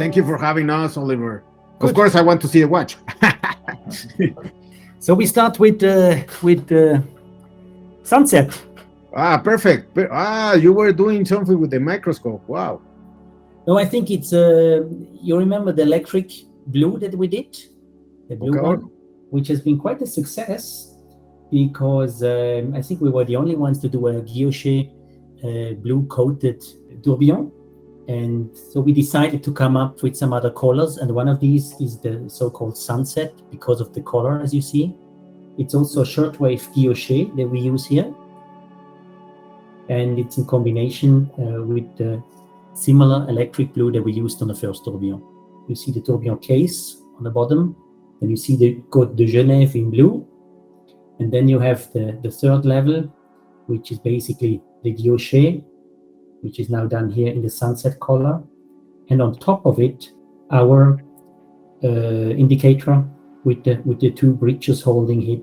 Thank you for having us, Oliver. Good. Of course, I want to see the watch. So we start with sunset. Perfect. You were doing something with the microscope. Wow. No, I think it's you remember the electric blue that we did, the blue one, which has been quite a success because I think we were the only ones to do a guilloche blue coated tourbillon. And so we decided to come up with some other colors, and one of these is the so-called sunset because of the color, as you see. It's also a shortwave guilloche that we use here, and it's in combination with the similar electric blue that we used on the first tourbillon. You see the tourbillon case on the bottom, and you see the Côte de Genève in blue, and then you have the third level, which is basically the guilloche, which is now done here in the sunset color. And on top of it, our indicator with the two bridges holding it.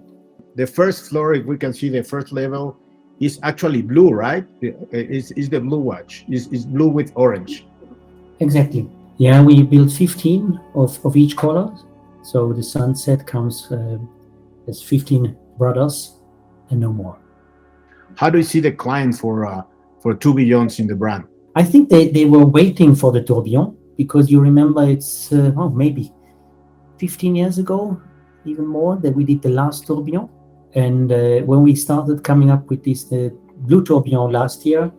The first floor, if we can see the first level, is actually blue, right? Is the blue watch. Is blue with orange. Exactly. Yeah, we built 15 of each color. So the sunset comes as 15 brothers and no more. How do you see the client for tourbillons in the brand? I think they were waiting for the tourbillon because you remember it's maybe 15 years ago, even more, that we did the last tourbillon. And when we started coming up with this blue tourbillon last year,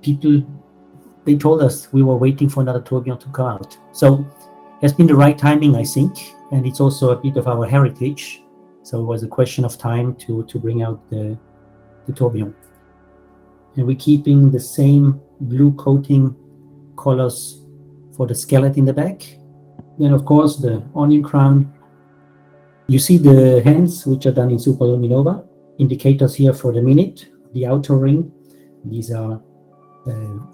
they told us we were waiting for another tourbillon to come out. So it's been the right timing, I think, and it's also a bit of our heritage. So it was a question of time to bring out the tourbillon. And we're keeping the same blue coating colors for the skeleton in the back. Then, of course, the onion crown. You see the hands, which are done in Superluminova. Indicators here for the minute, the outer ring. These are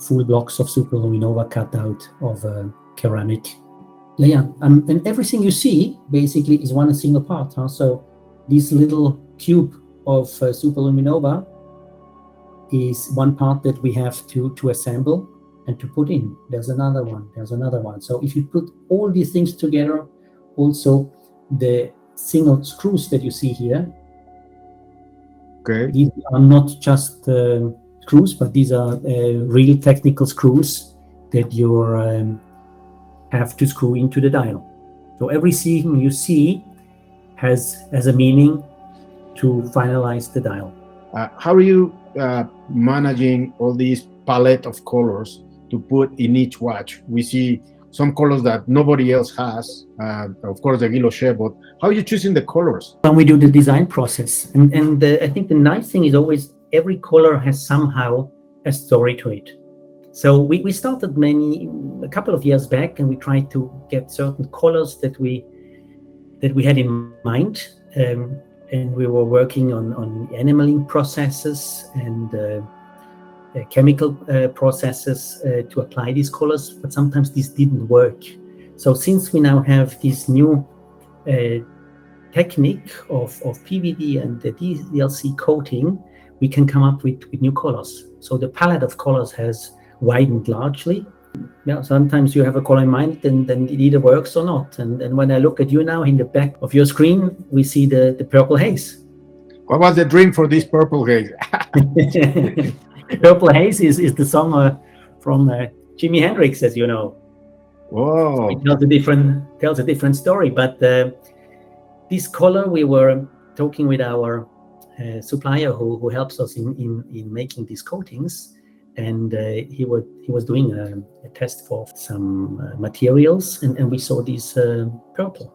full blocks of Superluminova cut out of ceramic. Yeah, and everything you see basically is one single part. So this little cube of Superluminova is one part that we have to assemble and to put in. There's another one. So if you put all these things together, also the single screws that you see here, these are not just screws, but these are real technical screws that you have to screw into the dial. So everything you see has a meaning to finalize the dial. How are you managing all these palette of colors to put in each watch? We see some colors that nobody else has, of course the guilloche, but how are you choosing the colors? When we do the design process, and I think the nice thing is always every color has somehow a story to it. So we started a couple of years back, and we tried to get certain colors that we had in mind. And we were working on animaling processes and chemical processes to apply these colors, but sometimes this didn't work. So since we now have this new technique of PVD and the DLC coating, we can come up with new colors. So the palette of colors has widened largely. Yeah, sometimes you have a color in mind, and then it either works or not. And when I look at you now in the back of your screen, we see the purple haze. What was the dream for this purple haze? Purple haze is the song from Jimi Hendrix, as you know. Whoa! It tells a different story. But this color, we were talking with our supplier who helps us in making these coatings. And he was doing a test for some materials, and we saw this purple.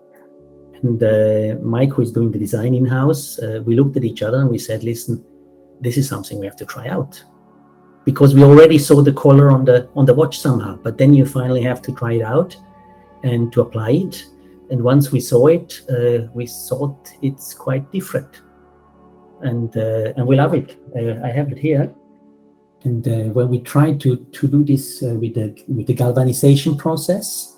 And Mike, who is doing the design in-house, we looked at each other and we said, listen, this is something we have to try out. Because we already saw the color on the watch somehow, but then you finally have to try it out and to apply it. And once we saw it, we thought it's quite different. And we love it. I have it here. And when we tried to do this with the galvanization process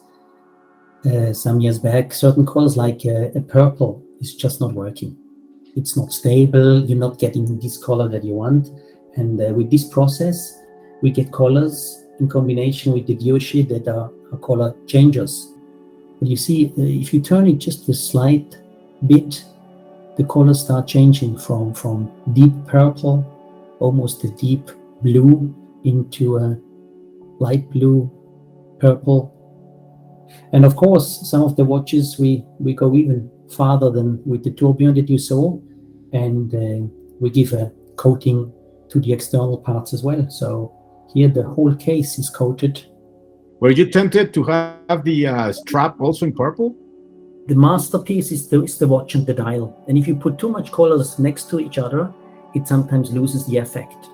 some years back, certain colors like a purple is just not working. It's not stable. You're not getting this color that you want. And with this process, we get colors in combination with the guilloche that are color changes. But you see, if you turn it just a slight bit, the colors start changing from deep purple, almost a deep blue, into a light blue, purple. And of course, some of the watches we go even farther than with the tourbillon that you saw, and we give a coating to the external parts as well. So here the whole case is coated. Were you tempted to have the strap also in purple? The masterpiece is the watch and the dial. And if you put too much colors next to each other, it sometimes loses the effect.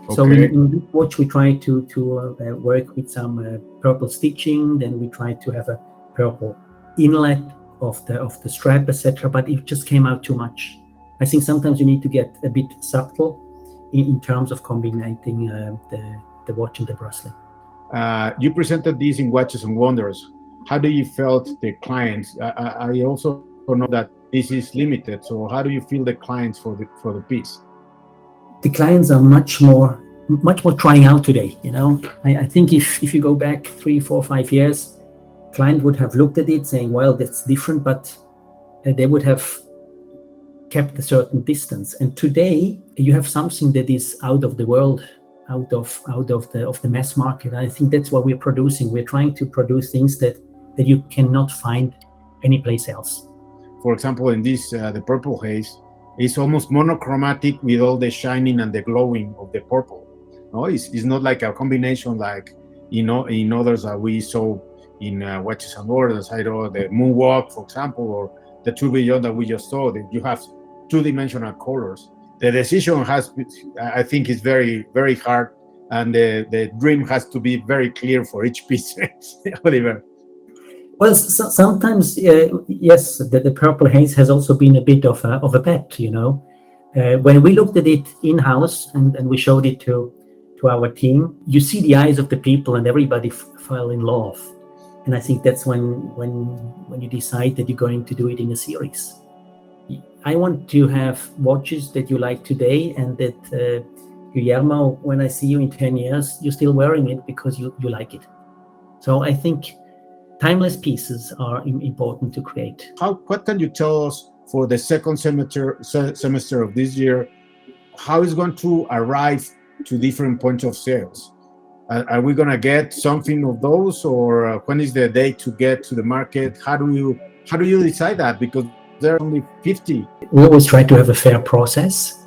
Okay. So in this watch, we try to work with some purple stitching. Then we try to have a purple inlet of the strap, etc. But it just came out too much. I think sometimes you need to get a bit subtle in terms of combining the watch and the bracelet. You presented these in Watches and Wonders. How do you felt the clients? I also know that this is limited. So how do you feel the clients for the piece? The clients are much more trying out today. You know, I think if you go back 3, 4, 5 years, client would have looked at it saying, well, that's different, but they would have kept a certain distance. And today you have something that is out of the world, out of the mass market. I think that's what we're producing. We're trying to produce things that you cannot find anyplace else. For example, in this, the purple haze is almost monochromatic with all the shining and the glowing of the purple. No, it's not like a combination like in others that we saw in Watches and Wonders. I know the Moonwalk, for example, or the tourbillon that we just saw. That you have two-dimensional colors. The decision I think, is very, very hard, and the dream has to be very clear for each piece. Oliver. Well, sometimes, yes, the purple haze has also been a bit of a bet, you know. When we looked at it in-house and we showed it to our team, you see the eyes of the people and everybody fell in love. And I think that's when you decide that you're going to do it in a series. I want to have watches that you like today, and that Guillermo, when I see you in 10 years, you're still wearing it because you like it. So I think timeless pieces are important to create. What can you tell us for the second semester of this year? How is going to arrive to different points of sales? Are we going to get something of those, or when is the date to get to the market? How do you decide that? Because there are only 50. We always try to have a fair process.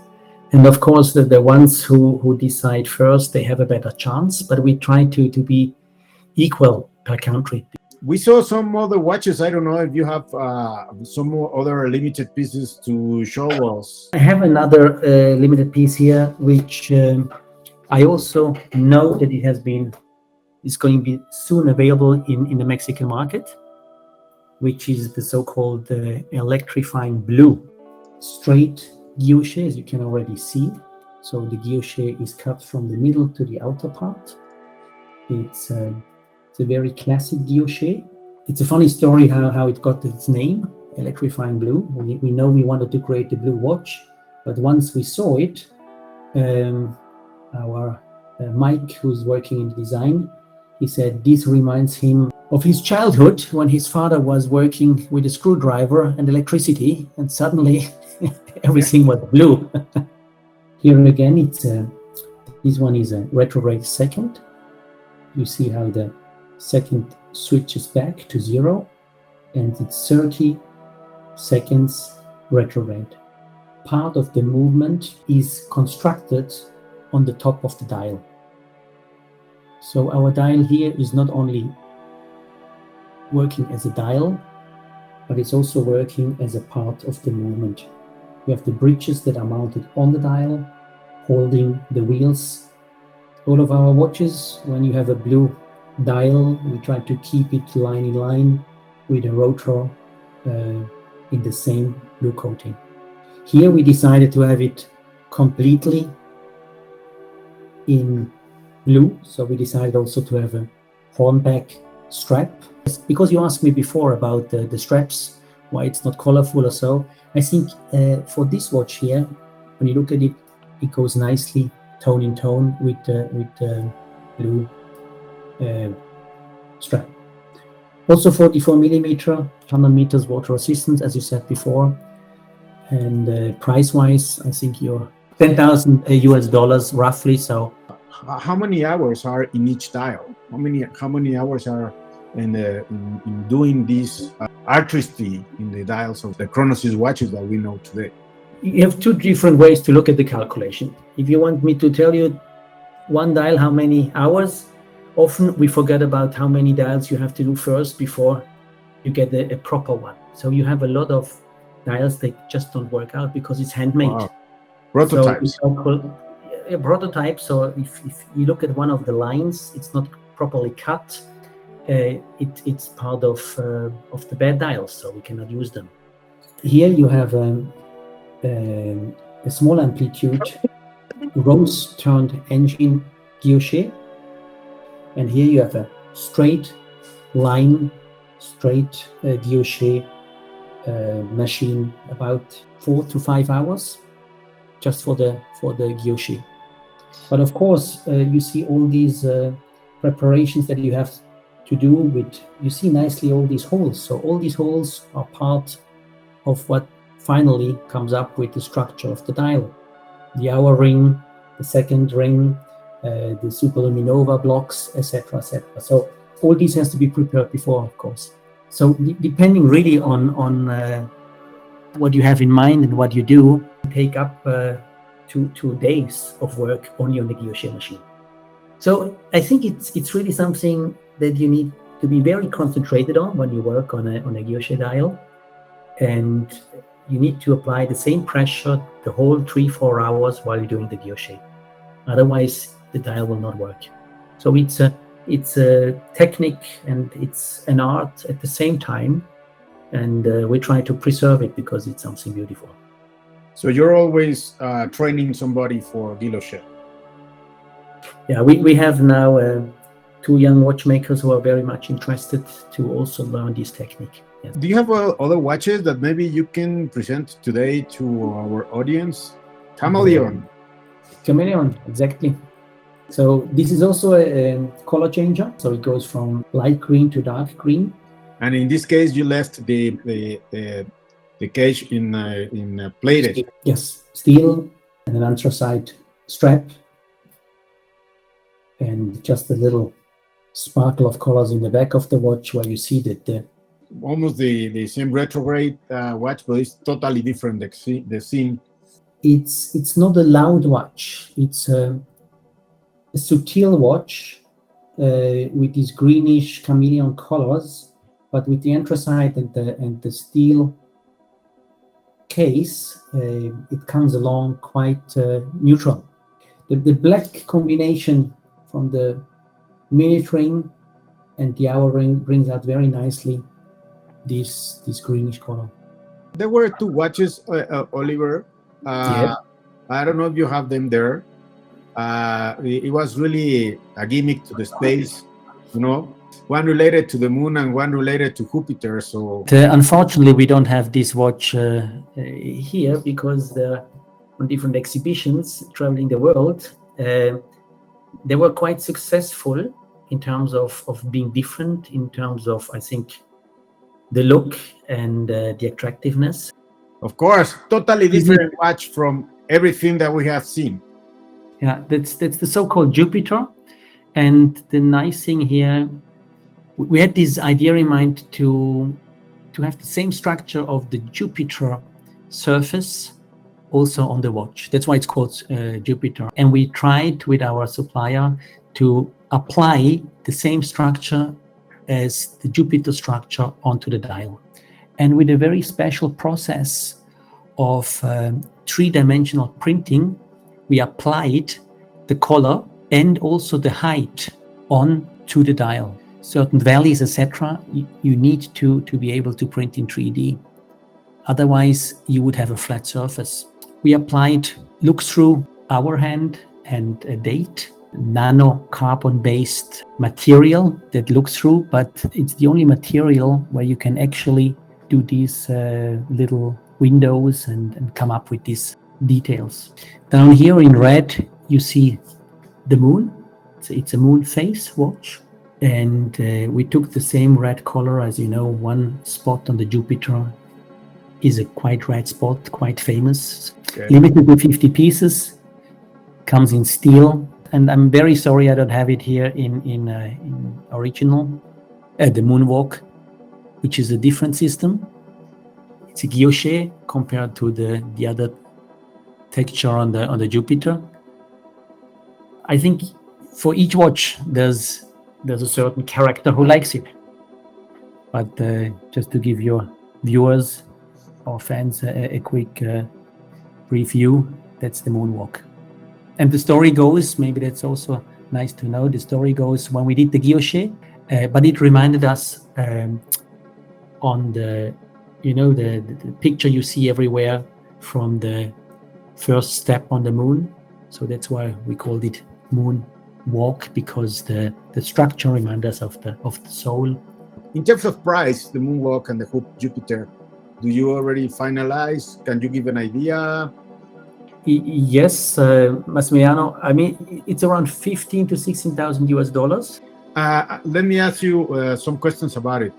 And of course, the ones who decide first, they have a better chance. But we try to be equal per country. We saw some other watches. I don't know if you have some more other limited pieces to show us. I have another limited piece here, which I also know that is going to be soon available in the Mexican market, which is the so-called electrifying blue. Straight guilloche, as you can already see. So the guilloche is cut from the middle to the outer part. It's a very classic guilloche. It's a funny story how it got its name, electrifying blue. We know we wanted to create a blue watch, but once we saw it, our Mike, who's working in design, he said this reminds him of his childhood when his father was working with a screwdriver and electricity, and suddenly everything was blue. Here again, this one is a retrograde second. You see how the second switches back to 0, and it's 30 seconds retrograde. Part of the movement is constructed on the top of the dial. So our dial here is not only working as a dial, but it's also working as a part of the movement. We have the bridges that are mounted on the dial, holding the wheels. All of our watches, when you have a blue dial, we try to keep it line in line with a rotor in the same blue coating. Here we decided to have it completely in blue, so we decided also to have a hornback strap. Because you asked me before about the straps, why it's not colorful or so, I think for this watch here, when you look at it, it goes nicely tone in tone with the blue strap. Also 44 millimeter, 100 meters water resistance, as you said before. And price-wise, I think you're $10,000 roughly. So, how many hours are in each dial? How many hours are in doing this artistry in the dials of the Chronoswiss watches that we know today? You have two different ways to look at the calculation. If you want me to tell you one dial how many hours, often we forget about how many dials you have to do first before you get a proper one. So you have a lot of dials that just don't work out because it's handmade. Wow. Prototypes. So a prototype. So if you look at one of the lines, it's not properly cut. It's part of the bad dials, so we cannot use them. Here you have a small amplitude rose-turned engine guilloche, and here you have a straight line, straight guilloche machine, about 4 to 5 hours just for the guilloche. But of course, you see all these preparations that you have to do with, you see nicely all these holes. So all these holes are part of what finally comes up with the structure of the dial. The hour ring, the second ring, the superluminova blocks, etc., etc. So all this has to be prepared before, of course. So depending really on what you have in mind and what you do, take up 2 days of work only on the guilloche machine. So I think it's really something that you need to be very concentrated on when you work on a guilloche dial, and you need to apply the same pressure the whole 3-4 hours while you're doing the guilloche. Otherwise, the dial will not work. So it's a technique and it's an art at the same time, and we try to preserve it because it's something beautiful. So you're always training somebody for guilloche? Yeah, we have now 2 young watchmakers who are very much interested to also learn this technique. Yes. Do you have other watches that maybe you can present today to our audience? Chameleon. Chameleon, exactly. So this is also a color changer. So it goes from light green to dark green. And in this case, you left the cage in plated. Yes, steel and an anthracite strap, and just a little sparkle of colors in the back of the watch where you see that almost the same retrograde watch, but it's totally different. The scene. It's not a loud watch. It's a subtle watch with these greenish chameleon colors, but with the anthracite and the steel case, it comes along quite neutral. The black combination from the minute ring and the hour ring brings out very nicely this greenish color. There were 2 watches, Oliver. Yeah. I don't know if you have them there. It was really a gimmick to the space, one related to the moon and one related to Jupiter. So unfortunately, we don't have this watch here because they're on different exhibitions traveling the world. They were quite successful in terms of being different, in terms of, I think, the look and the attractiveness. Of course, totally different watch from everything that we have seen. Yeah, that's the so-called Jupiter. And the nice thing here, we had this idea in mind to have the same structure of the Jupiter surface also on the watch. That's why it's called Jupiter. And we tried with our supplier to apply the same structure as the Jupiter structure onto the dial. And with a very special process of 3-dimensional printing, we applied the color and also the height on to the dial. Certain values, etc., you need to be able to print in 3D. Otherwise, you would have a flat surface. We applied look-through hour hand and a date, nano carbon-based material that looks through, but it's the only material where you can actually do these little windows and come up with these details. Down here in red, you see the moon. It's a moon phase watch. And we took the same red color. As you know, one spot on the Jupiter is a quite red spot, quite famous. Okay. Limited to 50 pieces, comes in steel. And I'm very sorry I don't have it here in original. The Moonwalk, which is a different system. It's a guilloche compared to the other texture on the Jupiter. I think for each watch there's a certain character who likes it. But just to give your viewers or fans a quick review, that's the Moonwalk. And the story goes, maybe that's also nice to know, the story goes when we did the guilloche, but it reminded us on the picture you see everywhere from the first step on the moon. So that's why we called it Moonwalk, because the structure reminds us of the soul. In terms of price, the Moonwalk and the Hoop Jupiter, do you already finalize? Can you give an idea? Yes, Massimiliano. I mean, it's around 15 to 16,000 US dollars. Let me ask you some questions about it.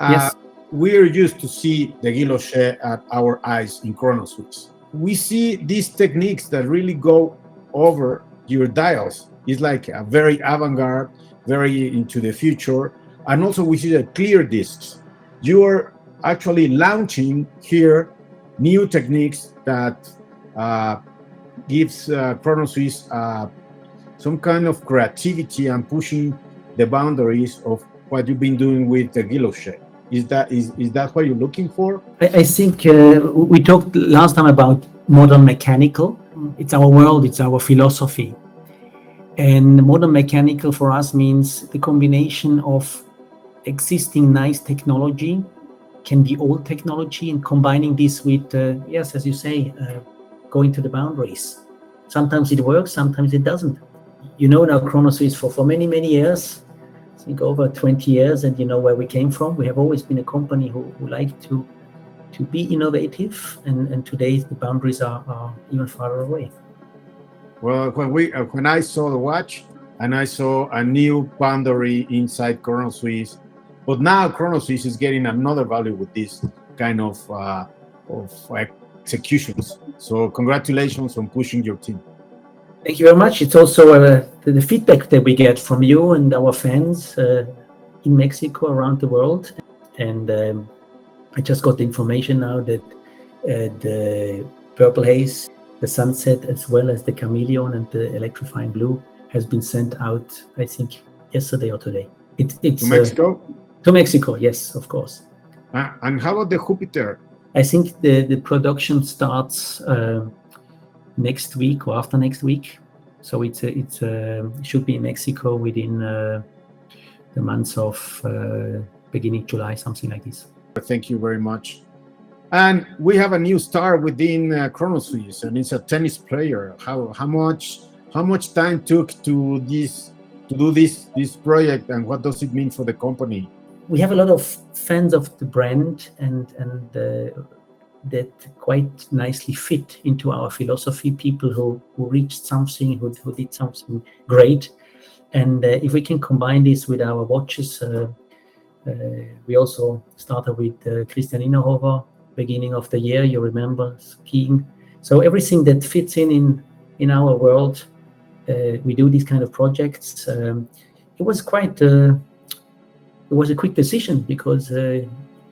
Yes. We're used to see the guilloche at our eyes in Chronoswiss. We see these techniques that really go over your dials. It's like a very avant-garde, very into the future. And also we see the clear discs. You are actually launching here new techniques that gives Chronoswiss some kind of creativity and pushing the boundaries of what you've been doing with the guilloche. Is that what you're looking for? I think we talked last time about modern mechanical. It's our world, it's our philosophy. And modern mechanical for us means the combination of existing nice technology, can be old technology, and combining this with, yes, as you say, going to the boundaries. Sometimes it works, sometimes it doesn't. You know now Chronoswiss for many, many years, I think over 20 years, and you know where we came from. We have always been a company who like to be innovative, and today the boundaries are even farther away. Well, when I saw the watch, and I saw a new boundary inside Chronoswiss, but now Chronoswiss is getting another value with this kind of executions. So congratulations on pushing your team. Thank you very much. It's also the feedback that we get from you and our fans in Mexico, around the world. And I just got the information now that the Purple Haze, the Sunset, as well as the Chameleon and the Electrifying Blue has been sent out, I think, yesterday or today. It's to Mexico? To Mexico, yes, of course. And how about the Jupiter? I think the production starts next week or after next week. So it should be in Mexico within the months of beginning July, something like this. Thank you very much. And we have a new star within Chronoswiss, and it's a tennis player. How much time took to do this project, and what does it mean for the company? We have a lot of fans of the brand, and that quite nicely fit into our philosophy. People who reached something, who did something great, and if we can combine this with our watches, we also started with Christian Innerhofer beginning of the year. You remember skiing. So everything that fits in our world, we do these kind of projects. It was quite. It was a quick decision because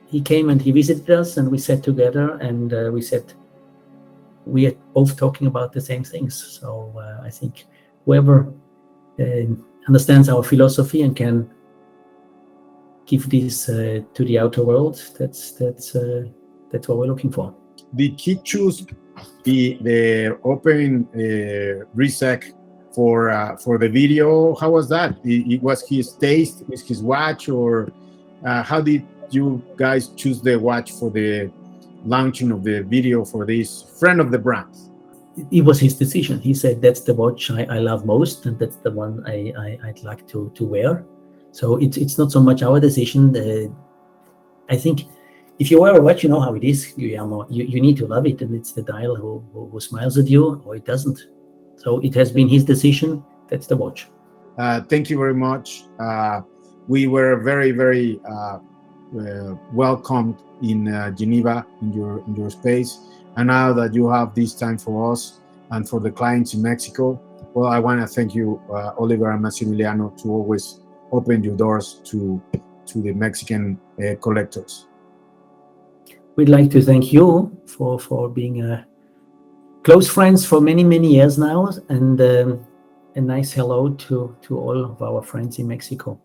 he came and he visited us, and we sat together, and we said we are both talking about the same things. So I think whoever understands our philosophy and can give this to the outer world, that's what we're looking for. Did he choose the open resec for the video? How was that? It was his taste, was his watch, or how did you guys choose the watch for the launching of the video for this friend of the brand? It was his decision. He said, that's the watch I love most, and that's the one I'd like to wear. So it's not so much our decision. I think if you wear a watch, you know how it is, Guillermo. You need to love it, and it's the dial who smiles at you, or it doesn't. So it has been his decision. That's the watch. Thank you very much. we were very, very welcomed in Geneva, in your space. And now that you have this time for us and for the clients in Mexico, well, I want to thank you, Oliver and Massimiliano, to always open your doors to the Mexican collectors. We'd like to thank you for being close friends for many, many years now, and a nice hello to all of our friends in Mexico.